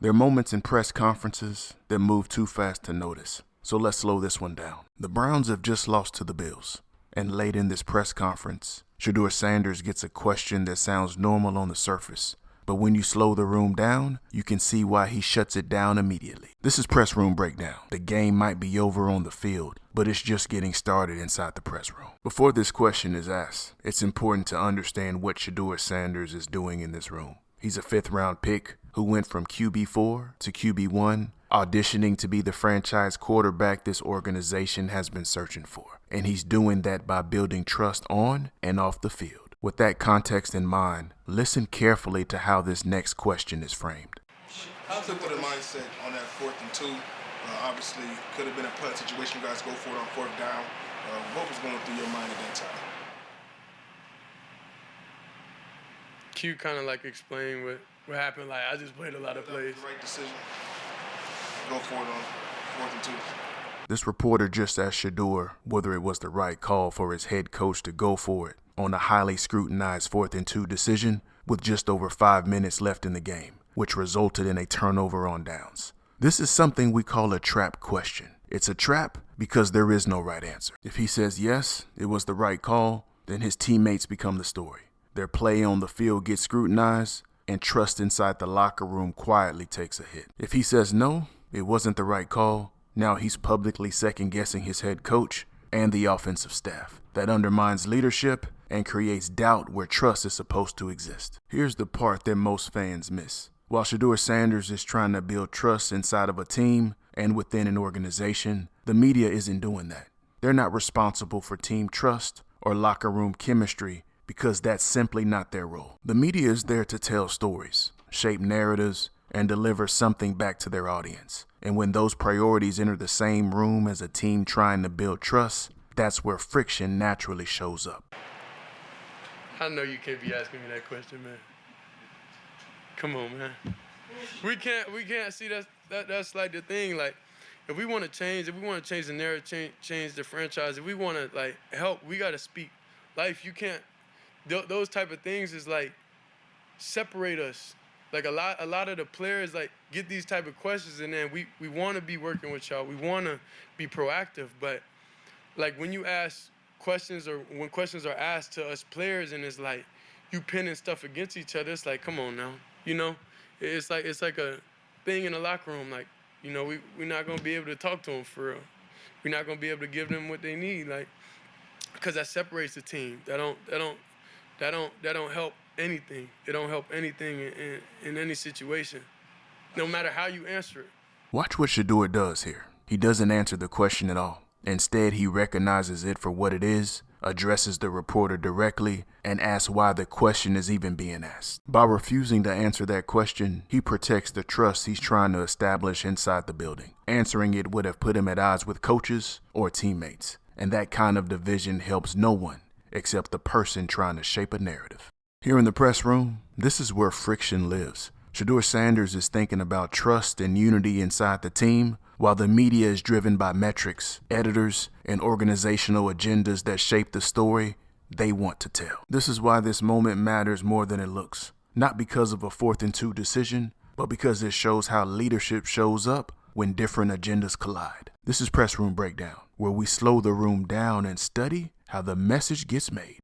There are moments in press conferences that move too fast to notice, so let's slow this one down. The Browns have just lost to the Bills, and late in this press conference, Shedeur Sanders gets a question that sounds normal on the surface, but when you slow the room down, you can see why he shuts it down immediately. This is Press Room Breakdown. The game might be over on the field, but it's just getting started inside the press room. Before this question is asked, it's important to understand what Shedeur Sanders is doing in this room. He's a fifth-round pick who went from QB4 to QB1, auditioning to be the franchise quarterback this organization has been searching for. And he's doing that by building trust on and off the field. With that context in mind, listen carefully to how this next question is framed. How's the mindset on that 4th and 2? Obviously, could have been a punt situation. You guys go for it on 4th down. What was going through your mind at that time? Q kind of like explained what happened. Like, I just played a lot of plays. The right decision. Go for it on 4th and 2. This reporter just asked Shedeur whether it was the right call for his head coach to go for it on a highly scrutinized 4th and 2 decision with just over 5 minutes left in the game, which resulted in a turnover on downs. This is something we call a trap question. It's a trap because there is no right answer. If he says yes, it was the right call, then his teammates become the story. Their play on the field gets scrutinized, and trust inside the locker room quietly takes a hit. If he says no, it wasn't the right call, now he's publicly second-guessing his head coach and the offensive staff. That undermines leadership and creates doubt where trust is supposed to exist. Here's the part that most fans miss. While Shedeur Sanders is trying to build trust inside of a team and within an organization, the media isn't doing that. They're not responsible for team trust or locker room chemistry because that's simply not their role. The media is there to tell stories, shape narratives, and deliver something back to their audience. And when those priorities enter the same room as a team trying to build trust, that's where friction naturally shows up. I know you can't be asking me that question, man. Come on, man. We can't see that's like the thing. Like, if we want to change the narrative, change the franchise, if we want to like help, we got to speak life. You can't. Those type of things is like separate us. Like a lot of the players like get these type of questions, and then we want to be working with y'all. We want to be proactive, but like when you ask questions or when questions are asked to us players, and it's like you pinning stuff against each other, it's like, come on now, you know, it's like a thing in the locker room. Like, you know, we're not gonna be able to talk to them for real. We're not gonna be able to give them what they need, like, because that separates the team. That don't help anything. It don't help anything in any situation, no matter how you answer it. Watch what Shedeur does here. He doesn't answer the question at all. Instead, he recognizes it for what it is, addresses the reporter directly, and asks why the question is even being asked. By refusing to answer that question, he protects the trust he's trying to establish inside the building. Answering it would have put him at odds with coaches or teammates, and that kind of division helps no one except the person trying to shape a narrative. Here in the press room, this is where friction lives. Shedeur Sanders is thinking about trust and unity inside the team, while the media is driven by metrics, editors, and organizational agendas that shape the story they want to tell. This is why this moment matters more than it looks. Not because of a 4th and 2 decision, but because it shows how leadership shows up when different agendas collide. This is Press Room Breakdown, where we slow the room down and study how the message gets made.